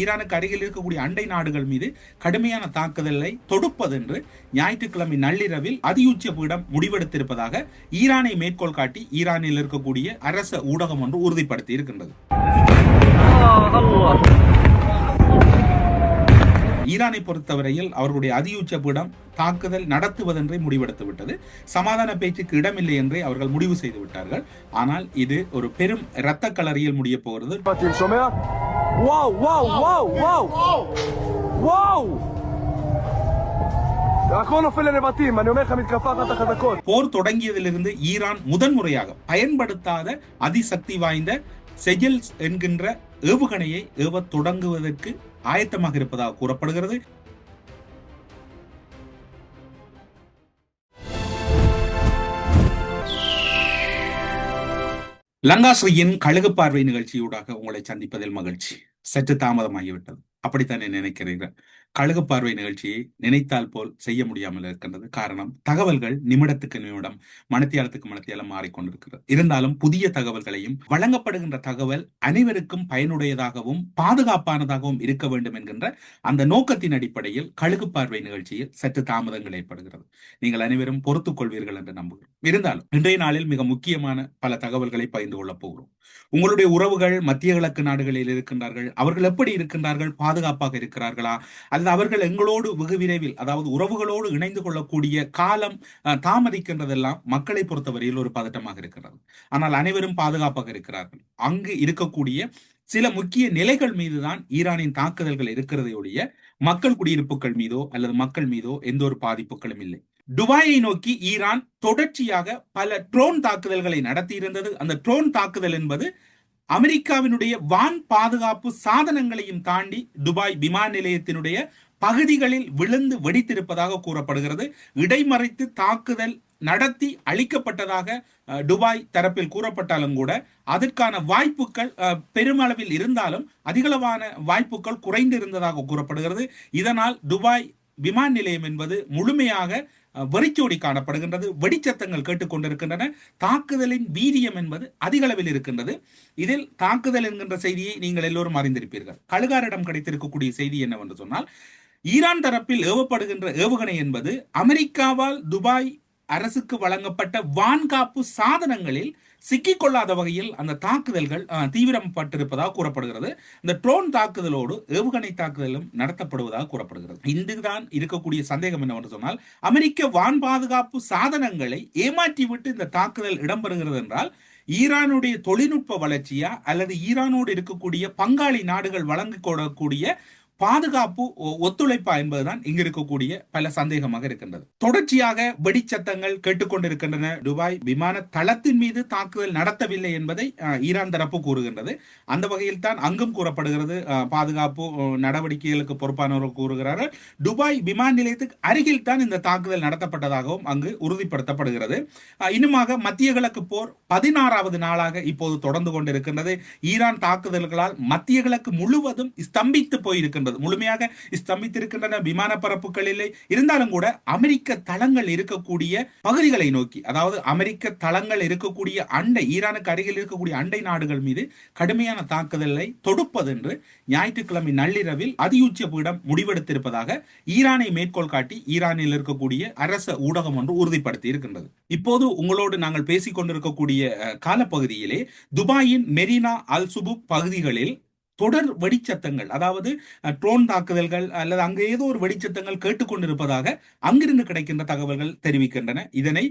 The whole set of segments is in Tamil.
ஈரானுக்கு அருகில் இருக்கக்கூடிய அண்டை நாடுகள் மீது கடுமையான தாக்குதலை தொடுப்பதென்று ஞாயிற்றுக்கிழமை நள்ளிரவில் அதியுச்ச பீடம் முடிவெடுத்திருப்பதாக ஈரானை மேற்கோள் காட்டி ஈரானில் இருக்கக்கூடிய அரச ஊடகம் ஒன்று உறுதிப்படுத்தி இருக்கின்றது. ஈரானை பொறுத்தவரையில் அவர்களுடைய அதியுச்ச பீடம் தாக்குதல் நடத்துவதென்றே முடிவெடுத்துவிட்டது. சமாதான பேச்சுக்கு இடமில்லை என்றே அவர்கள் முடிவு செய்து விட்டார்கள். ஆனால் இது ஒரு பெரும் இரத்த களரியில் முடிய போகிறது. போர் தொடங்கியதிலிருந்து ஈரான் முதன்முறையாக பயன்படுத்தாத அதிசக்தி வாய்ந்த செஜல்ஸ் என்கின்ற ஏவுகணையை ஏவ தொடங்குவதற்கு ஆயத்தமாக இருப்பதாக கூறப்படுகிறது. லங்காஸ்ரீயின் கழுகு பார்வை நிகழ்ச்சியூடாக உங்களை சந்திப்பதில் மகிழ்ச்சி. சற்று தாமதமாகிவிட்டது, அப்படித்தானே நினைக்கிறீர்கள்? கழுகு பார்வை நிகழ்ச்சியை நினைத்தால் போல் செய்ய முடியாமல் இருக்கின்றது. காரணம், தகவல்கள் நிமிடத்துக்கு நிமிடம், மணித்தியாலத்துக்கு மணித்தியாலம் மாறிக்கொண்டிருக்கிறது. இருந்தாலும் புதிய தகவல்களையும் வழங்கப்படுகின்ற தகவல் அனைவருக்கும் பயனுடையதாகவும் பாதுகாப்பானதாகவும் இருக்க வேண்டும் என்கின்ற அந்த நோக்கத்தின் அடிப்படையில் கழுகு பார்வை நிகழ்ச்சியில் சற்று தாமதங்கள் ஏற்படுகிறது. நீங்கள் அனைவரும் பொறுத்துக் கொள்வீர்கள் என்று நம்புகிறோம். இருந்தாலும் இன்றைய நாளில் மிக முக்கியமான பல தகவல்களை பகிர்ந்து கொள்ளப் போகிறோம். உங்களுடைய உறவுகள் மத்திய கிழக்கு நாடுகளில் இருக்கின்றார்கள். அவர்கள் எப்படி இருக்கின்றார்கள்? பாதுகாப்பாக இருக்கிறார்களா? அல்லது அவர்கள் எங்களோடு வெகு விரைவில், அதாவது உறவுகளோடு இணைந்து கொள்ளக்கூடிய காலம் தாமதிக்கின்றதெல்லாம் மக்களை பொறுத்தவரையில் ஒரு பதட்டமாக இருக்கிறது. ஆனால் அனைவரும் பாதுகாப்பாக இருக்கிறார்கள். அங்கு இருக்கக்கூடிய சில முக்கிய நிலைகள் மீதுதான் ஈரானின் தாக்குதல்கள் இருக்கிறதை ஒழிய மக்கள் குடியிருப்புகள் மீதோ அல்லது மக்கள் மீதோ எந்த ஒரு பாதிப்புகளும் இல்லை. துபாயை நோக்கி ஈரான் தொடர்ச்சியாக பல ட்ரோன் தாக்குதல்களை நடத்தியிருந்தது. அந்த ட்ரோன் தாக்குதல் என்பது அமெரிக்காவினுடைய வான் பாதுகாப்பு சாதனங்களையும் தாண்டி துபாய் விமான நிலையத்தினுடைய பகுதிகளில் விழுந்து வெடித்திருப்பதாக கூறப்படுகிறது. இடைமறைத்து தாக்குதல் நடத்தி அளிக்கப்பட்டதாக துபாய் தரப்பில் கூறப்பட்டாலும் கூட அதற்கான வாய்ப்புகள் பெருமளவில் இருந்தாலும் அதிகளவான வாய்ப்புகள் குறைந்திருந்ததாக கூறப்படுகிறது. இதனால் துபாய் விமான நிலையம் என்பது முழுமையாக வெறிச்சோடி காணப்படுகின்றது. வெடிச்சத்தங்கள் கேட்டுக்கொண்டிருக்கின்றன. தாக்குதலின் வீரியம் என்பது அதிக அளவில் இருக்கின்றது. இதில் தாக்குதல் என்கின்ற செய்தியை நீங்கள் எல்லோரும் அறிந்திருப்பீர்கள். கழுகாரிடம் கிடைத்திருக்கக்கூடிய செய்தி என்னவென்று சொன்னால், ஈரான் தரப்பில் ஏவப்படுகின்ற ஏவுகணை என்பது அமெரிக்காவால் துபாய் அரசுக்கு வழங்கப்பட்ட வான்காப்பு சாதனங்களில் சிக்கிக்கொள்ளாத வகையில் அந்த தாக்குதல்கள் தீவிரப்பட்டிருப்பதாக கூறப்படுகிறது. இந்த ட்ரோன் தாக்குதலோடு ஏவுகணை தாக்குதலும் நடத்தப்படுவதாக கூறப்படுகிறது. இங்குதான் இருக்கக்கூடிய சந்தேகம் என்னவென்று சொன்னால், அமெரிக்க வான் பாதுகாப்பு சாதனங்களை ஏமாற்றிவிட்டு இந்த தாக்குதல் இடம்பெறுகிறது என்றால் ஈரானுடைய தொழில்நுட்ப வளர்ச்சியா அல்லது ஈரானோடு இருக்கக்கூடிய பங்காளி நாடுகள் வழங்கிக் கொள்ளக்கூடிய பாதுகாப்பு ஒத்துழைப்பா என்பதுதான் இங்கு இருக்கக்கூடிய பல சந்தேகமாக இருக்கின்றது. தொடர்ச்சியாக வெடிச்சத்தங்கள் கேட்டுக்கொண்டிருக்கின்றன. துபாய் விமான தளத்தின் மீது தாக்குதல் நடத்தவில்லை என்பதை ஈரான் தரப்பு கூறுகின்றது. அந்த வகையில் தான் அங்கும் கூறப்படுகிறது. பாதுகாப்பு நடவடிக்கைகளுக்கு பொறுப்பானவர்கள் கூறுகிறார்கள், துபாய் விமான நிலையத்துக்கு அருகில் தான் இந்த தாக்குதல் நடத்தப்பட்டதாகவும் அங்கு உறுதிப்படுத்தப்படுகிறது. இன்னுமாக மத்திய கிழக்கு போர் 16வது நாளாக இப்போது தொடர்ந்து கொண்டிருக்கின்றது. ஈரான் தாக்குதல்களால் மத்திய கிழக்கு முழுவதும் ஸ்தம்பித்து போயிருக்கின்றது. முழுமையாக ஸ்தம்பித்திருக்கின்றன. விமான பரப்புகளில் இருந்தாலும் கூட அமெரிக்க தளங்கள் இருக்கக்கூடிய பகுதிகளை நோக்கி, அதாவது அமெரிக்க தளங்கள் இருக்கக்கூடிய அண்டை, ஈரானுக்கு அருகில் இருக்கக்கூடிய அண்டை நாடுகள் மீது கடுமையான தாக்குதலை தொடுப்பதென்று ஞாயிற்றுக்கிழமை நள்ளிரவில் அதியுச்ச பீடம் முடிவெடுத்திருப்பதாக ஈரானை மேற்கோள் காட்டி ஈரானில் இருக்கக்கூடிய அரச ஊடகம் ஒன்று உறுதிப்படுத்தி இருக்கின்றது. இப்போது உங்களோடு நாங்கள் பேசிக் கொண்டிருக்கக்கூடிய காலப்பகுதியிலே துபாயின் மெரினா அல் சுபுக் பகுதிகளில் தொடர் வெடிச்சத்தங்கள், அதாவது ட்ரோன் தாக்குதல்கள் அல்லது அங்கு ஏதோ ஒரு வெடிச்சத்தங்கள் கேட்டுக்கொண்டிருப்பதாக அங்கிருந்து கிடைக்கின்ற தகவல்கள் தெரிவிக்கின்றன. இதனை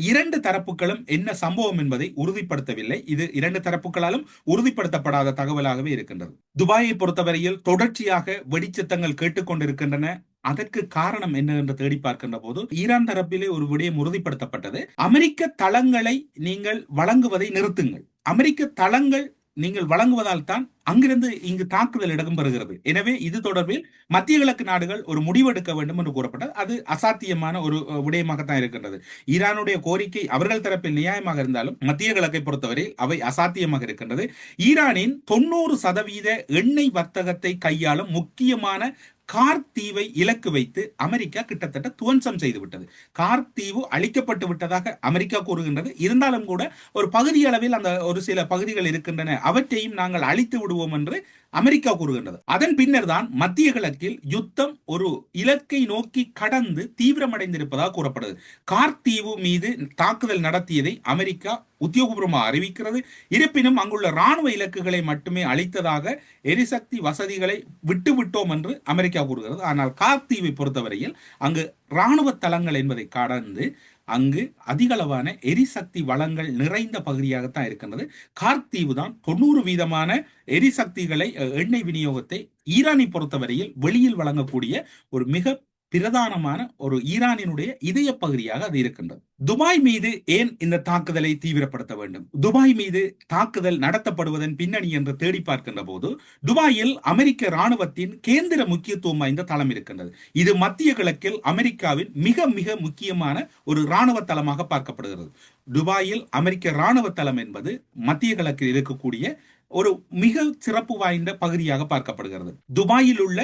இரண்டு தரப்புகளும் என்ன சம்பவம் என்பதை உறுதிப்படுத்தவில்லை. இது இரண்டு தரப்புகளாலும் உறுதிப்படுத்தப்படாத தகவலாகவே இருக்கின்றது. துபாயை பொறுத்தவரையில் தொடர்ச்சியாக வெடிச்சத்தங்கள் கேட்டுக்கொண்டிருக்கின்றன. அதற்கு காரணம் என்ன என்று தேடி பார்க்கின்ற போது ஈரான் தரப்பிலே ஒரு விடயம் உறுதிப்படுத்தப்பட்டது. அமெரிக்க தளங்களை நீங்கள் வழங்குவதை நிறுத்துங்கள். அமெரிக்க தளங்கள் நீங்கள் வழங்குவதால் தான் அங்கிருந்து இங்கு தாக்குதல் இடம்பெறுகிறது. எனவே இது தொடர்பில் மத்திய கிழக்கு நாடுகள் ஒரு முடிவெடுக்க வேண்டும் என்று கூறப்பட்டது. அது அசாத்தியமான ஒரு விடயமாகத்தான் இருக்கின்றது. ஈரானுடைய கோரிக்கை அவர்கள் தரப்பில் நியாயமாக இருந்தாலும் மத்திய கிழக்கை பொறுத்தவரை அவை அசாத்தியமாக இருக்கின்றது. ஈரானின் 90% எண்ணெய் வர்த்தகத்தை கையாளும் முக்கியமான கார்க் தீவை இலக்கு வைத்து அமெரிக்கா கிட்டத்தட்ட துவம்சம் செய்துவிட்டது. கார்க் தீவு அழிக்கப்பட்டு விட்டதாக அமெரிக்கா கூறுகின்றது. இருந்தாலும் கூட ஒரு பகுதி அளவில் அந்த ஒரு சில பகுதிகள் இருக்கின்றன, அவற்றையும் நாங்கள் அழித்து விடுவோம் என்று அமெரிக்கா கூறுகின்றது. அதன் பின்னர் தான் மத்திய கிழக்கில் யுத்தம் ஒரு இலக்கை நோக்கி கடந்து தீவிரமடைந்திருப்பதாக கூறப்படுது. கார்த்தீவு மீது தாக்குதல் நடத்தியதை அமெரிக்கா உத்தியோகபூர்வமாக அறிவிக்கிறது. இருப்பினும் அங்குள்ள ராணுவ இலக்குகளை மட்டுமே அளித்ததாக, எரிசக்தி வசதிகளை விட்டுவிட்டோம் என்று அமெரிக்கா கூறுகிறது. ஆனால் கார்த்தீவை பொறுத்தவரையில் அங்கு ராணுவ தளங்கள் என்பதை கடந்து அங்கு அதிகளவான எரிசக்தி வளங்கள் நிறைந்த பகுதியாகத்தான் இருக்கின்றது. கார்த்தீவு தான் 90% எரிசக்திகளை, எண்ணெய் விநியோகத்தை ஈரானை பொறுத்தவரையில் வெளியில் வழங்கக்கூடிய ஒரு மிக பிரதானமான ஒரு ஈரானினுடைய இதய பகுதியாக அது இருக்கின்றது. துபாய் மீது ஏன் இந்த தாக்குதலை தீவிரப்படுத்த வேண்டும்? துபாய் மீது தாக்குதல் நடத்தப்படுவதன் பின்னணி என்று தேடி பார்க்கின்ற போது, துபாயில் அமெரிக்க ராணுவத்தின் கேந்திர முக்கியத்துவம் வாய்ந்த தளம் இருக்கின்றது. இது மத்திய கிழக்கில் அமெரிக்காவின் மிக மிக முக்கியமான ஒரு ராணுவ தளமாக பார்க்கப்படுகிறது. துபாயில் அமெரிக்க ராணுவ தளம் என்பது மத்திய கிழக்கில் இருக்கக்கூடிய ஒரு மிக சிறப்பு வாய்ந்த பகுதியாக பார்க்கப்படுகிறது. துபாயில் உள்ள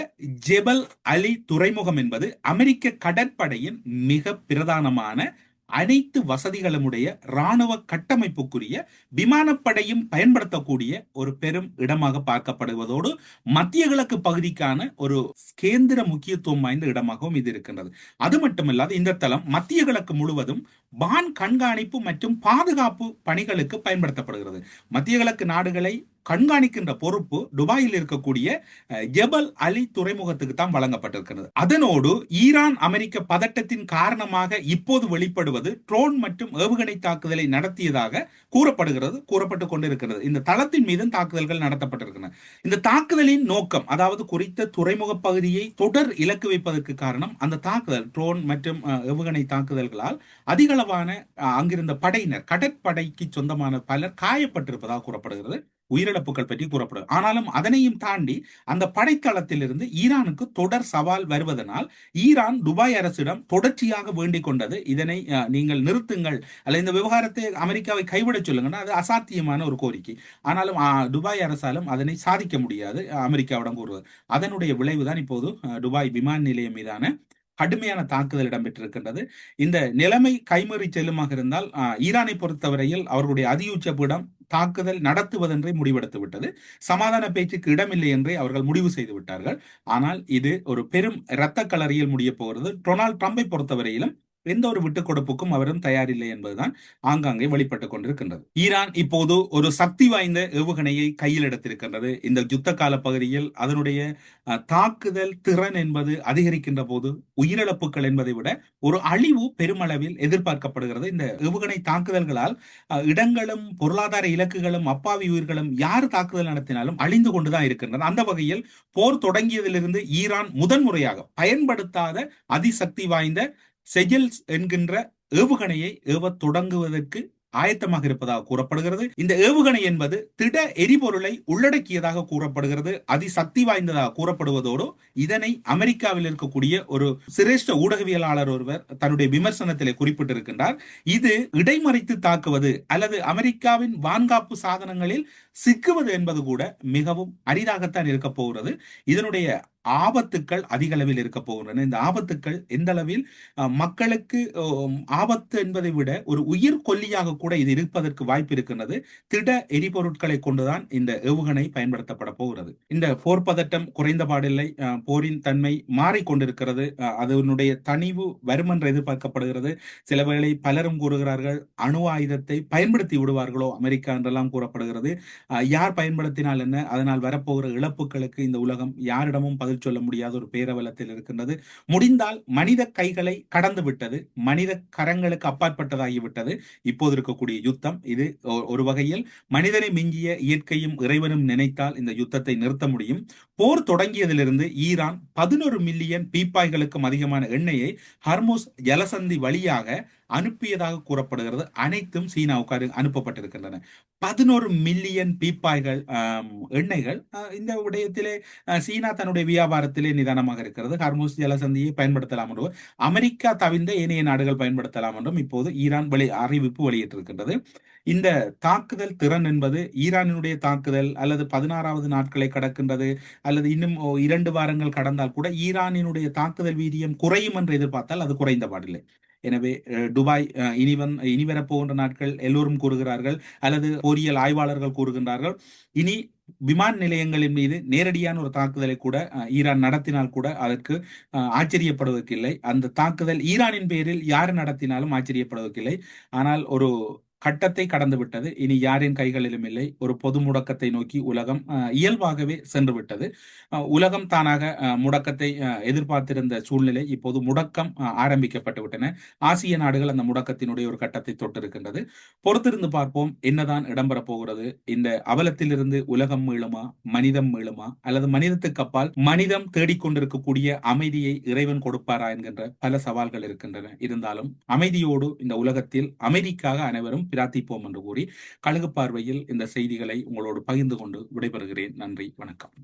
ஜெபல் அலி துறைமுகம் என்பது அமெரிக்க கடற்படையின் மிக பிரதானமான அனைத்து வசதிகளுடைய ராணுவ கட்டமைப்புக்குரிய விமானப்படையும் பயன்படுத்தக்கூடிய ஒரு பெரும் இடமாக பார்க்கப்படுவதோடு மத்திய கிழக்கு பகுதிக்கான ஒரு கேந்திர முக்கியத்துவம் வாய்ந்த இடமாகவும் இது இருக்கின்றது. அது மட்டுமல்லாது இந்த தளம் மத்திய கிழக்கு முழுவதும் வான் கண்காணிப்பு மற்றும் பாதுகாப்பு பணிகளுக்கு பயன்படுத்தப்படுகிறது. மத்திய கிழக்கு நாடுகளை கண்காணிக்கின்ற பொறுப்பு துபாயில் இருக்கக்கூடிய ஜெபல் அலி துறைமுகத்துக்கு தான் வழங்கப்பட்டிருக்கிறது. அதனோடு ஈரான் அமெரிக்க பதட்டத்தின் காரணமாக இப்போது வெளிப்படுவது ட்ரோன் மற்றும் ஏவுகணை தாக்குதலை நடத்தியதாக கூறப்பட்டுக் கொண்டிருக்கிறது. இந்த தளத்தின் மீது தாக்குதல்கள் நடத்தப்பட்டிருக்கின்றன. இந்த தாக்குதலின் நோக்கம், அதாவது குறித்த துறைமுக பகுதியை தொடர் இலக்கு வைப்பதற்கு காரணம் அந்த தாக்குதல் ட்ரோன் மற்றும் ஏவுகணை தாக்குதல்களால் அதிகளவான அங்கிருந்த படையினர், கடற்படைக்கு சொந்தமான பலர் காயப்பட்டிருப்பதாக கூறப்படுகிறது. உயிரிழப்புகள் பற்றி கூறப்படும். ஆனாலும் அதனையும் தாண்டி அந்த படைத்தளத்திலிருந்து ஈரானுக்கு தொடர் சவால் வருவதனால் ஈரான் துபாய் அரசிடம் தொடர்ச்சியாக வேண்டிக் கொண்டது, இதனை நீங்கள் நிறுத்துங்கள் அல்ல இந்த விவகாரத்தை அமெரிக்காவை கைவிட சொல்லுங்கன்னா அது அசாத்தியமான ஒரு கோரிக்கை. ஆனாலும் துபாய் அரசாலும் அதனை சாதிக்க முடியாது அமெரிக்காவிடம் கூறுவது. அதனுடைய விளைவுதான் இப்போது துபாய் விமான நிலையம் மீதான கடுமையான தாக்குதல் இடம்பெற்றிருக்கின்றது. இந்த நிலைமை கைமறி செல்லுமாக இருந்தால் ஈரானை பொறுத்தவரையில் அவர்களுடைய அதியுச்ச பீடம் தாக்குதல் நடத்துவதென்றே முடிவெடுத்து விட்டது. சமாதான பேச்சுக்கு இடமில்லை என்றே அவர்கள் முடிவு செய்து விட்டார்கள். ஆனால் இது ஒரு பெரும் இரத்த களரியில் முடிய போகிறது. டொனால்ட் ட்ரம்பை பொறுத்தவரையிலும் எந்த ஒரு விட்டுக் கொடுப்புக்கும் அவரும் தயாரில்லை என்பதுதான் ஆங்காங்கே வெளிப்பட்டுக் கொண்டிருக்கின்றது. ஈரான் இப்போது ஒரு சக்தி வாய்ந்த ஏவுகணையை கையில் எடுத்திருக்கின்றது. இந்த யுத்த கால பகுதியில் அதனுடைய தாக்குதல் திறன் என்பது அதிகரிக்கின்ற போது உயிரிழப்புகள் என்பதை விட ஒரு அழிவு பெருமளவில் எதிர்பார்க்கப்படுகிறது. இந்த ஏவுகணை தாக்குதல்களால் இடங்களும் பொருளாதார இலக்குகளும் அப்பாவி உயிர்களும் யார் தாக்குதல் நடத்தினாலும் அழிந்து கொண்டுதான் இருக்கின்றன. அந்த வகையில் போர் தொடங்கியதிலிருந்து ஈரான் முதன்முறையாக பயன்படுத்தாத அதிசக்தி வாய்ந்த செஜில்ஸ் என்கின்ற ஏவுகணையை ஏவ தொடங்குவதற்கு ஆயத்தமாக இருப்பதாக கூறப்படுகிறது. இந்த ஏவுகணை என்பது திட எரிபொருளை உள்ளடக்கியதாக கூறப்படுகிறது. அதிசக்தி வாய்ந்ததாக கூறப்படுவதோடு இதனை அமெரிக்காவில் இருக்கக்கூடிய ஒரு சிரேஷ்ட ஊடகவியலாளர் ஒருவர் தன்னுடைய விமர்சனத்திலே குறிப்பிட்டிருக்கின்றார். இது இடைமறித்து தாக்குவது அல்லது அமெரிக்காவின் வான்காப்பு சாதனங்களில் சிக்குவது என்பது கூட மிகவும் அரிதாகத்தான் இருக்க போகிறது. இதனுடைய ஆபத்துக்கள் அதிக அளவில் இருக்க போகின்றன. இந்த ஆபத்துக்கள் எந்த அளவில் மக்களுக்கு ஆபத்து என்பதை விட ஒரு உயிர் கொல்லியாக கூட இது இருப்பதற்கு வாய்ப்பு இருக்கின்றது. திட எரிபொருட்களை கொண்டுதான் இந்த ஏவுகணை பயன்படுத்தப்பட போகிறது. இந்த போர் பதட்டம் குறைந்த பாடில்லை. போரின் தன்மை மாறிக்கொண்டிருக்கிறது. அதனுடைய தனிவு வரும் என்று எதிர்பார்க்கப்படுகிறது. சில வேளை பலரும் கூறுகிறார்கள் அணு ஆயுதத்தை பயன்படுத்தி விடுவார்களோ அமெரிக்கா என்றெல்லாம் கூறப்படுகிறது. யார் பயன்படுத்தினால் என்ன, அதனால் வரப்போகிற இழப்புகளுக்கு இந்த உலகம் யாரிடமும் பதில் சொல்ல முடியாத ஒரு பேரவலத்தில் இருக்கின்றது. முடிந்தால் மனித கைகளை கடந்து விட்டது, மனித கரங்களுக்கு அப்பாற்பட்டதாகிவிட்டது இப்போது இருக்கக்கூடிய யுத்தம். இது ஒரு வகையில் மனிதனை மிஞ்சிய இயற்கையும் இறைவனும் நினைத்தால் இந்த யுத்தத்தை நிறுத்த முடியும். போர் தொடங்கியதிலிருந்து ஈரான் 11 மில்லியன் பீப்பாய்களுக்கும் அதிகமான எண்ணெயை ஹர்முஸ் ஜலசந்தி வழியாக அனுப்பியதாக கூறப்படுகிறது. அனைத்தும் சீனாவுக்கு அனுப்பப்பட்டிருக்கின்றன. 11 மில்லியன் பீப்பாய்கள் எண்ணெய்கள். இந்த விடயத்திலே சீனா தன்னுடைய வியாபாரத்திலே நிதானமாக இருக்கிறது. ஹர்முஸ் ஜலசந்தியை பயன்படுத்தலாம் என்றும் அமெரிக்கா தவிர்ந்த ஏனைய நாடுகள் பயன்படுத்தலாம் என்றும் இப்போது ஈரான் அறிவிப்பு வெளியிட்டிருக்கின்றது. இந்த தாக்குதல் திறன் என்பது ஈரானினுடைய தாக்குதல் அல்லது 16வது நாட்களை கடக்கின்றது அல்லது இன்னும் 2 வாரங்கள் கடந்தால் கூட ஈரானினுடைய தாக்குதல் வீரியம் குறையும் என்று எதிர்பார்த்தால் அது குறைந்த பாடில்லை. எனவே துபாய் இனி வரப்போகின்ற நாட்கள் எல்லோரும் கூறுகிறார்கள், அல்லது பொறியியல் ஆய்வாளர்கள் கூறுகின்றார்கள், இனி விமான நிலையங்களின் மீது நேரடியான ஒரு தாக்குதலை கூட ஈரான் நடத்தினால் கூட அதற்கு ஆச்சரியப்படுவதற்கில்லை. அந்த தாக்குதல் ஈரானின் பேரில் யார் நடத்தினாலும் ஆச்சரியப்படுவதற்கில்லை. ஆனால் ஒரு கட்டத்தை கடந்து விட்டது. இனி யாரின் கைகளிலும் இல்லை. ஒரு பொது முடக்கத்தை நோக்கி உலகம் இயல்பாகவே சென்று விட்டது. உலகம் தானாக முடக்கத்தை எதிர்பார்த்திருந்த சூழ்நிலை இப்போது முடக்கம் ஆரம்பிக்கப்பட்டு விட்டன. ஆசிய நாடுகள் அந்த முடக்கத்தினுடைய ஒரு கட்டத்தை தொட்டிருக்கின்றது. பொறுத்திருந்து பார்ப்போம் என்னதான் இடம்பெறப் போகிறது. இந்த அவலத்திலிருந்து உலகம் மீளுமா, மனிதம் மீளுமா, அல்லது மனிதத்துக்கு அப்பால் மனிதம் தேடிக்கொண்டிருக்கக்கூடிய அமைதியை இறைவன் கொடுப்பாரா என்கின்ற பல சவால்கள் இருக்கின்றன. இருந்தாலும் அமைதியோடு இந்த உலகத்தில் அமைதிக்காக அனைவரும் பிரார்த்திப்போம் என்று கூறி கழுகு பார்வையில் இந்த செய்திகளை உங்களோடு பகிர்ந்து கொண்டு விடைபெறுகிறேன். நன்றி, வணக்கம்.